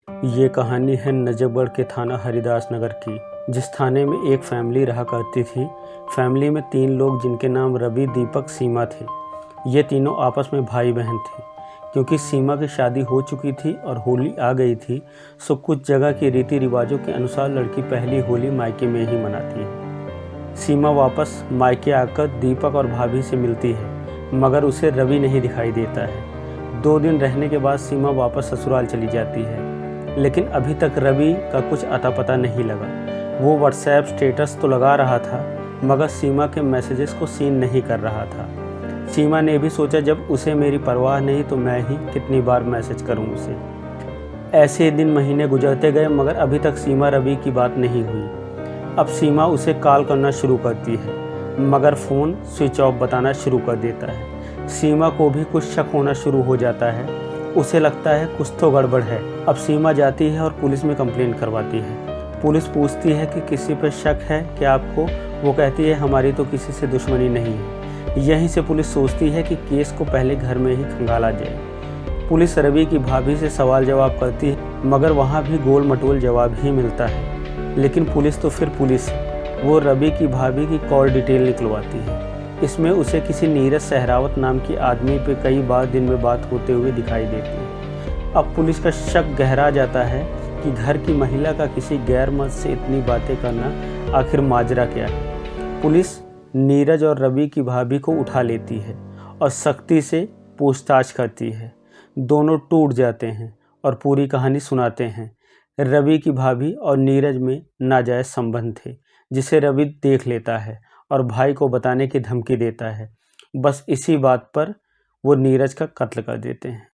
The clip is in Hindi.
ये कहानी है नजफगढ़ के थाना हरिदास नगर की, जिस थाने में एक फैमिली रहा करती थी। फैमिली में 3 लोग जिनके नाम रवि, दीपक, सीमा थे। ये तीनों आपस में भाई बहन थे। क्योंकि सीमा की शादी हो चुकी थी और होली आ गई थी, सो कुछ जगह के रीति रिवाजों के अनुसार लड़की पहली होली मायके में ही मनाती है। सीमा वापस मायके आकर दीपक और भाभी से मिलती है, मगर उसे रवि नहीं दिखाई देता है। 2 दिन रहने के बाद सीमा वापस ससुराल चली जाती है, लेकिन अभी तक रवि का कुछ अता पता नहीं लगा। वो व्हाट्सएप स्टेटस तो लगा रहा था, मगर सीमा के मैसेजेस को सीन नहीं कर रहा था। सीमा ने भी सोचा, जब उसे मेरी परवाह नहीं तो मैं ही कितनी बार मैसेज करूं उसे। ऐसे दिन महीने गुजरते गए, मगर अभी तक सीमा रवि की बात नहीं हुई। अब सीमा उसे कॉल करना शुरू करती है, मगर फ़ोन स्विच ऑफ बताना शुरू कर देता है। सीमा को भी कुछ शक होना शुरू हो जाता है। उसे लगता है कुछ तो गड़बड़ है। अब सीमा जाती है और पुलिस में कंप्लेंट करवाती है। पुलिस पूछती है कि किसी पर शक है क्या आपको? वो कहती है हमारी तो किसी से दुश्मनी नहीं है। यहीं से पुलिस सोचती है कि केस को पहले घर में ही खंगाला जाए। पुलिस रवि की भाभी से सवाल जवाब करती है, मगर वहाँ भी गोल मटोल जवाब ही मिलता है। लेकिन पुलिस तो फिर पुलिस है। वो रवि की भाभी की कॉल डिटेल निकलवाती है। इसमें उसे किसी नीरज सहरावत नाम की आदमी पे कई बार दिन में बात होते हुए दिखाई देती है। अब पुलिस का शक गहरा जाता है कि घर की महिला का किसी गैर मर्द से इतनी बातें करना आखिर माजरा क्या है। पुलिस नीरज और रवि की भाभी को उठा लेती है और सख्ती से पूछताछ करती है। दोनों टूट जाते हैं और पूरी कहानी सुनाते हैं। रवि की भाभी और नीरज में नाजायज़ संबंध थे, जिसे रवि देख लेता है और भाई को बताने की धमकी देता है। बस इसी बात पर वो नीरज का कत्ल कर देते हैं।